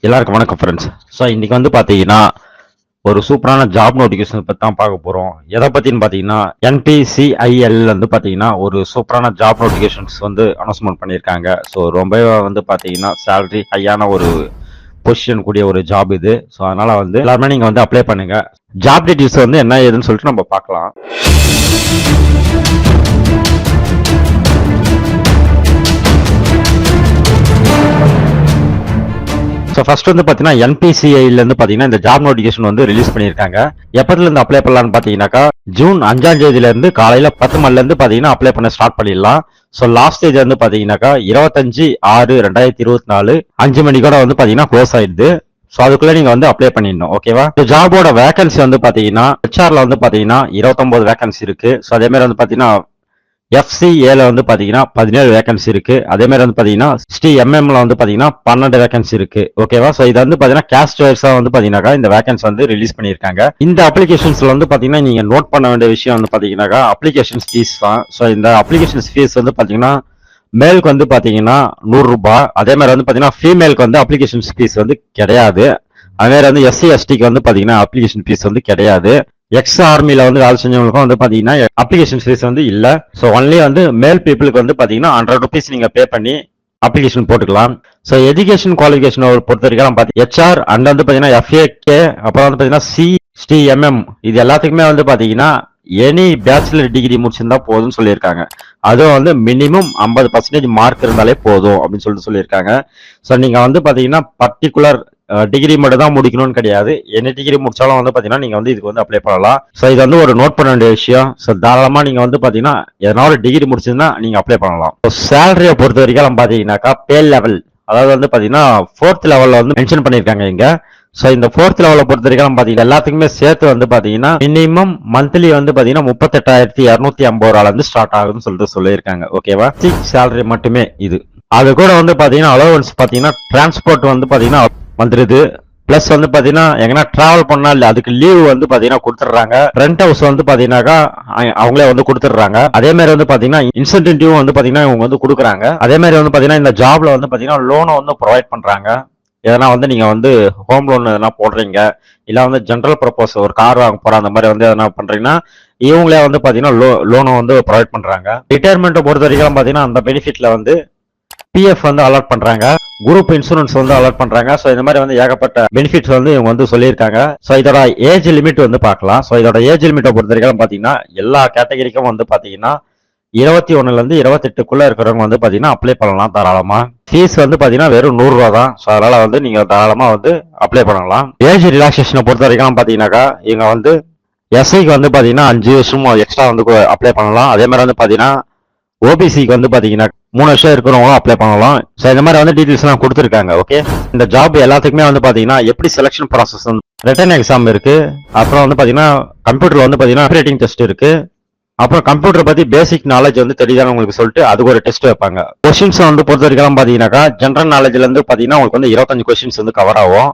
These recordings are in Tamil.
எல்லாருக்கும் வணக்கம் ஃப்ரெண்ட்ஸ். ஸோ இன்னைக்கு வந்து பார்த்தீங்கன்னா ஒரு சூப்பரான ஜாப் நோட்டிஃபிகேஷன் பற்றி தான் பார்க்க போகிறோம். எதை பற்றின்னு பார்த்தீங்கன்னா NPCIL வந்து பார்த்தீங்கன்னா ஒரு சூப்பரான ஜாப் நோட்டிஃபிகேஷன்ஸ் வந்து அனௌன்ஸ்மெண்ட் பண்ணியிருக்காங்க. ஸோ ரொம்பவே வந்து பார்த்தீங்கன்னா சேலரி ஹையான ஒரு பொசிஷன் கூடிய ஒரு ஜாப் இது. ஸோ அதனால வந்து எல்லாருமே நீங்கள் வந்து அப்ளை பண்ணுங்க. ஜாப் டீட்டெயில்ஸ் வந்து என்ன ஏதுன்னு சொல்லிட்டு நம்ம பார்க்கலாம். ஸோ ஃபர்ஸ்ட் வந்து பார்த்தீங்கன்னா NPCIலேருந்து பார்த்தீங்கன்னா இந்த ஜாப் நோட்டிஃபிகேஷன் வந்து ரிலீஸ் பண்ணியிருக்காங்க. எப்போதுலேருந்து அப்ளை பண்ணலான்னு பார்த்தீங்கன்னாக்கா ஜூன் 5ஆம் தேதியிலேருந்து காலையில் 10 மணிலேருந்து பார்த்தீங்கன்னா அப்ளை பண்ண ஸ்டார்ட் பண்ணிடலாம். ஸோ லாஸ்ட் ஸ்டேஜ் வந்து பார்த்தீங்கன்னாக்கா 25/6/2024 5 மணிக்கூட வந்து பார்த்தீங்கன்னா க்ளோஸ் ஆயிடுது. ஸோ அதுக்குள்ளே நீங்கள் வந்து அப்ளை பண்ணிடணும். ஓகேவா? இந்த ஜாபோட வேகன்சி வந்து பார்த்தீங்கன்னா HR வந்து பார்த்தீங்கன்னா 29 வேகன்சி இருக்கு. ஸோ அதே மாதிரி வந்து பார்த்தீங்கன்னா FCAல வந்து பாத்தீங்கன்னா 17 வேகன்சி இருக்கு. அதே மாதிரி வந்து பாத்தீங்கன்னா STMMல வந்து பாத்தீங்கன்னா 12 வேகன்சி இருக்கு. ஓகேவா? சோ இது வந்து பாத்தீங்கன்னா கேஸ்ட் வைஸா வந்து பாத்தீங்கன்னா இந்த வேகன்சி வந்து ரிலீஸ் பண்ணிருக்காங்க. இந்த அப்ளிகேஷன்ஸ்ல வந்து பாத்தீங்கன்னா நீங்க நோட் பண்ண வேண்டிய விஷயம் வந்து பாத்தீங்கன்னா அப்ளிகேஷன்ஸ் ஃபீஸ் தான். சோ இந்த அப்ளிகேஷன்ஸ் ஃபீஸ் வந்து பாத்தீங்கன்னா மேலுக்கு வந்து பாத்தீங்கன்னா 100 ரூபாய். அதே மாதிரி வந்து பாத்தீங்கன்னா ஃபீமேலுக்கு வந்து அப்ளிகேஷன்ஸ் ஃபீஸ் வந்து கிடையாது. அதே மாதிரி வந்து SC STக்கு வந்து பாத்தீங்கன்னா அப்ளிகேஷன் ஃபீஸ் வந்து கிடையாது. ஆர்மில வந்து வேலை செஞ்சவங்களுக்கும் வந்து பாத்தீங்கன்னா அப்ளிகேஷன் ஃபீஸ் வந்து இல்ல. ஸோ ஒன்லி வந்து மேல் பீப்புளுக்கு வந்து பாத்தீங்கன்னா 100 ருபீஸ் நீங்க பே பண்ணி அப்ளிகேஷன் போட்டுக்கலாம். ஸோ எஜுகேஷன் குவாலிஃபிகேஷன் பொறுத்த வரைக்கும் HR அண்ட் வந்து பாத்தீங்கன்னா FAK அப்புறம் வந்து பாத்தீங்கன்னா STMM இது எல்லாத்துக்குமே வந்து பாத்தீங்கன்னா எனி பேச்சுலர் டிகிரி முடிச்சிருந்தா போதும்னு சொல்லியிருக்காங்க. அதுவும் வந்து மினிமம் 50% மார்க் இருந்தாலே போதும் அப்படின்னு சொல்லிட்டு சொல்லியிருக்காங்க. ஸோ நீங்க வந்து பாத்தீங்கன்னா பர்டிகுலர் டிகிரி மட்டும் தான் முடிக்கணும்னு கிடையாது. என்ன டிகிரி முடிச்சாலும் வந்து பாத்தீங்கன்னா நீங்க வந்து இதுக்கு வந்து அப்ளை பண்ணலாம். ஸோ இது வந்து ஒரு நோட் பண்ண வேண்டிய விஷயம். ஸோ தாராளமா நீங்க வந்து பாத்தீங்கன்னா எதனா ஒரு டிகிரி முடிச்சிருந்தா நீங்க அப்ளை பண்ணலாம். சேலரியை பொறுத்த வரைக்கும் பாத்தீங்கன்னாக்கா பே லெவல் அதாவது வந்து பாத்தீங்கன்னா 4th லெவல்ல வந்து மென்ஷன் பண்ணிருக்காங்க இங்க. ஸோ இந்த 4th லெவலை பொறுத்த வரைக்கும் பாத்தீங்கன்னா எல்லாத்துக்குமே சேர்த்து வந்து பாத்தீங்கன்னா மினிமம் மந்த்லி வந்து பாத்தீங்கன்னா 38,250 இருந்து ஸ்டார்ட் ஆகுதுன்னு சொல்லிட்டு சொல்லியிருக்காங்க. ஓகேவா? சேலரி மட்டுமே இது. அது கூட வந்து பாத்தீங்கன்னா அலோவன்ஸ் பாத்தீங்கன்னா டிரான்ஸ்போர்ட் வந்து பாத்தீங்கன்னா வந்துருது. பிளஸ் வந்து பாத்தீங்கன்னா எங்கன்னா டிராவல் பண்ணா இல்ல அதுக்கு லீவ் வந்து பாத்தீங்கன்னா கொடுத்துட்றாங்க. ரெண்ட் ஹவுஸ் வந்து பாத்தீங்கன்னாக்கா அவங்களே வந்து கொடுத்துட்றாங்க. அதே மாதிரி வந்து பாத்தீங்கன்னா இன்சென்டிவ் வந்து பாத்தீங்கன்னா இவங்க வந்து கொடுக்குறாங்க. அதே மாதிரி வந்து பாத்தீங்கன்னா இந்த ஜாப்ல வந்து பாத்தீங்கன்னா லோனை வந்து ப்ரொவைட் பண்றாங்க. எதனா வந்து நீங்க வந்து ஹோம் லோன் எதனா போடுறீங்க இல்ல வந்து ஜென்ரல் பர்பஸ் ஒரு கார் வாங்க போற அந்த மாதிரி வந்து எதனா பண்றீங்கன்னா இவங்களே வந்து பாத்தீங்கன்னா லோனை வந்து ப்ரொவைட் பண்றாங்க. ரிட்டையர்மெண்ட்டை பொறுத்த வரைக்கும் பாத்தீங்கன்னா அந்த பெனிஃபிட்ல வந்து PF வந்து அலாட் பண்றாங்க. குரூப் இன்சூரன்ஸ் வந்து அலாட் பண்றாங்க. ஸோ இந்த மாதிரி வந்து ஏகப்பட்ட பெனிஃபிட்ஸ் வந்து இவங்க வந்து சொல்லியிருக்காங்க. ஸோ இதோட ஏஜ் லிமிட் வந்து பார்க்கலாம். ஸோ இதோட ஏஜ் லிமிட்டை பொறுத்த வரைக்கும் பாத்தீங்கன்னா எல்லா கேட்டகரிக்கும் வந்து பாத்தீங்கன்னா 21 இருந்து 28க்குள்ள இருக்கிறவங்க வந்து பாத்தீங்கன்னா அப்ளை பண்ணலாம் தாராளமா. ஃபீஸ் வந்து பாத்தீங்கன்னா வெறும் 100 ரூபா தான். ஸோ அதனால வந்து நீங்க தாராளமா வந்து அப்ளை பண்ணலாம். ஏஜ் ரிலாக்ஸேஷனை பொறுத்த வரைக்கும் பாத்தீங்கன்னாக்கா இவங்க வந்து SIக்கு வந்து பாத்தீங்கன்னா 5 வருஷம் எக்ஸ்ட்ரா வந்து அப்ளை பண்ணலாம். அதே மாதிரி வந்து பாத்தீங்கன்னா OBCக்கு வந்து பாத்தீங்கன்னா 3 வருஷம் இருக்கிறவங்களும் அப்ளை பண்ணலாம். ஸோ இந்த மாதிரி வந்து டீடைல்ஸ் எல்லாம் கொடுத்துருக்காங்க. ஓகே, இந்த ஜாப் எல்லாத்துக்குமே வந்து பாத்தீங்கன்னா எப்படி செலக்ஷன் ப்ராசஸ் வந்து ரிட்டன் எக்ஸாம் இருக்கு. அப்புறம் வந்து பாத்தீங்கன்னா கம்ப்யூட்டர்ல வந்து பாத்தீங்கன்னா ஆப்ரேட்டிங் டெஸ்ட் இருக்கு. அப்புறம் கம்ப்யூட்டர் பத்தி பேசிக் நாலேஜ் வந்து தெரியுதான்னு உங்களுக்கு சொல்லிட்டு அதுக்கு ஒரு டெஸ்ட் வைப்பாங்க. கொஸ்டின்ஸ் வந்து பொறுத்த வரைக்கும் பாத்தீங்கன்னாக்கா ஜென்ரல் நாலேஜ்ல இருந்து பாத்தீங்கன்னா உங்களுக்கு வந்து 25 கொஸ்டின்ஸ் வந்து கவர் ஆகும்.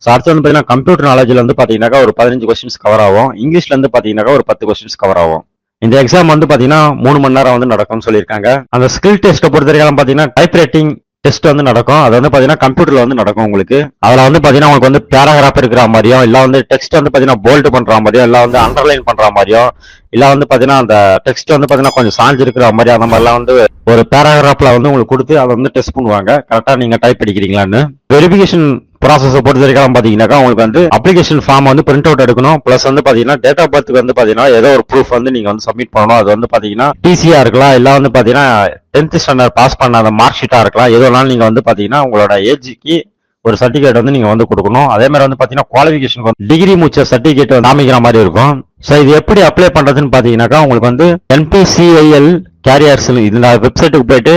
ஸோ அடுத்து வந்து பாத்தீங்கன்னா கம்ப்யூட்டர் நாலேஜ்ல இருந்து பாத்தீங்கன்னாக்கா ஒரு 15 கொஸ்டின்ஸ் கவர் ஆகும். இங்கிலீஷ்ல இருந்து பாத்தீங்கன்னாக்கா ஒரு 10 கொஸ்டின்ஸ் கவர் ஆகும். இந்த எக்ஸாம் வந்து பாத்தீங்கன்னா 3 மணி நேரம் வந்து நடக்கும்னு சொல்லியிருக்காங்க. அந்த ஸ்கில் டெஸ்ட்டை பொறுத்த வரைக்கும் பாத்தீங்கன்னா டைப் ரைட்டிங் டெஸ்ட் வந்து நடக்கும். அது வந்து பாத்தீங்கன்னா கம்ப்யூட்டர்ல வந்து நடக்கும் உங்களுக்கு. அதுல வந்து பாத்தீங்கன்னா உங்களுக்கு வந்து பேராகிராஃப் இருக்கிற மாதிரியும் இல்ல வந்து டெக்ஸ்ட் வந்து பாத்தீங்கன்னா போல்டு பண்ற மாதிரியும் இல்ல வந்து அண்டர்லைன் பண்ற மாதிரியும் இல்ல வந்து பாத்தீங்கன்னா அந்த டெக்ஸ்ட் வந்து பாத்தீங்கன்னா கொஞ்சம் சாஞ்சு இருக்கிற மாதிரி அந்த மாதிரிலாம் வந்து ஒரு பேராகிராஃப்ல வந்து உங்களுக்கு கொடுத்து அதை வந்து டெஸ்ட் பண்ணுவாங்க. கரெக்டா நீங்க டைப் அடிக்கிறீங்களான்னு. வெரிஃபிகேஷன் ப்ராசஸ் பொறுத்த வரைக்கும் பாத்தீங்கன்னாக்கா உங்களுக்கு வந்து அப்ளிகேஷன் ஃபார்ம் வந்து பிரிண்ட் அவுட் எடுக்கணும். பிளஸ் வந்து பாத்தீங்கன்னா டேட் ஆஃப் பர்த் வந்து பாத்தீங்கன்னா ஏதோ ஒரு ப்ரூஃப் வந்து நீங்க வந்து சப்மிட் பண்ணணும். அது வந்து பாத்தீங்கன்னா TCயா இருக்கலாம் இல்ல வந்து பாத்தீங்கன்னா 10th ஸ்டாண்டர்ட் பாஸ் பண்ண அந்த மார்க் ஷீட்டா இருக்கலாம். எதுனாலும் நீங்க வந்து பாத்தீங்கன்னா உங்களோட ஏஜ்க்கு ஒரு சர்டிபிகேட் வந்து நீங்க வந்து கொடுக்கணும். அதே மாதிரி வந்து பாத்தீங்கன்னா குவாலிஃபிகேஷன் டிகிரி முடிச்ச சர்டிபிகேட் வந்து காமிக்கிற மாதிரி இருக்கும். ஸோ இது எப்படி அப்ளை பண்றதுன்னு பாத்தீங்கன்னாக்கா உங்களுக்கு வந்து NPCIL கேரியர்ஸ் இந்த வெப்சைட்டுக்கு போயிட்டு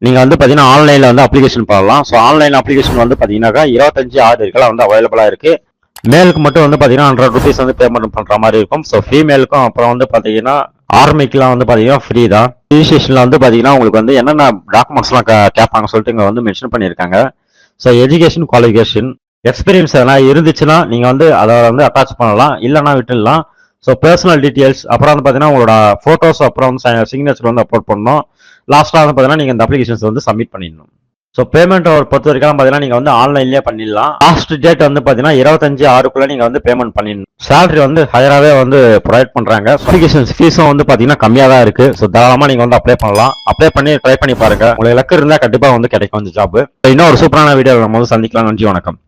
நீங்க வந்து பாத்தீங்கன்னா ஆன்லைன்ல வந்து அப்ளிகேஷன் பண்ணலாம். ஸோ ஆன்லைன் அப்ளிகேஷன் வந்து பாத்தீங்கன்னாக்கா 25/6 வந்து அவைலபிளா இருக்கு. மேலுக்கு மட்டும் வந்து பாத்தீங்கன்னா 100 ருபீஸ் வந்து பேமெண்ட் பண்ற மாதிரி இருக்கும். ஸோ ஃபீமேலுக்கும் அப்புறம் வந்து பாத்தீங்கன்னா ஆர்மிக்குலாம் வந்து பாத்தீங்கன்னா ஃப்ரீ தான். ரிஜிஸ்ட்ரேஷன்ல வந்து பாத்தீங்கன்னா உங்களுக்கு வந்து என்னென்ன டாக்குமெண்ட்ஸ் எல்லாம் கேட்பாங்க சொல்லிட்டு இங்க வந்து மென்ஷன் பண்ணியிருக்காங்க. ஸோ எஜுகேஷன் குவாலிஃபிகேஷன் எக்ஸ்பீரியன்ஸ் எதனா இருந்துச்சுன்னா நீங்க வந்து அதை வந்து அட்டாச் பண்ணலாம், இல்லைன்னா விட்டுடலாம். ஸோ பர்சனல் டீட்டெயில்ஸ் அப்புறம் வந்து பாத்தீங்கன்னா உங்களோட போட்டோஸ் அப்புறம் வந்து சிக்னேச்சர் வந்து அப்லோட் பண்ணணும். லாஸ்ட்டாக வந்து பாத்தீங்கன்னா நீங்க இந்த அப்ளிகேஷன்ஸ் வந்து சப்மிட் பண்ணிடணும். ஸோ பேமெண்ட் பொறுத்த வரைக்கும் பார்த்தீங்கன்னா நீங்கள் வந்து ஆன்லைன்லேயே பண்ணிடலாம். லாஸ்ட் டேட் வந்து பார்த்தீங்கன்னா 25/6க்குள்ள நீங்கள் வந்து பேமெண்ட் பண்ணிடணும். சேலரி வந்து ஹையராகவே வந்து ப்ரொவைட் பண்ணுறாங்க. அப்ளிகேஷன் ஃபீஸும் வந்து பார்த்தீங்கன்னா கம்மியாக தான் இருக்கு. ஸோ தாராளமாக நீங்கள் வந்து அப்ளை பண்ணலாம். அப்ளை பண்ணி ட்ரை பண்ணி பாருங்க. உங்களுக்கு லக்கு இருந்தால் கண்டிப்பாக வந்து கிடைக்கும் இந்த ஜாப். இன்னும் ஒரு சூப்பரான வீடியோ நம்ம வந்து சந்திக்கலாம். நன்றி, வணக்கம்.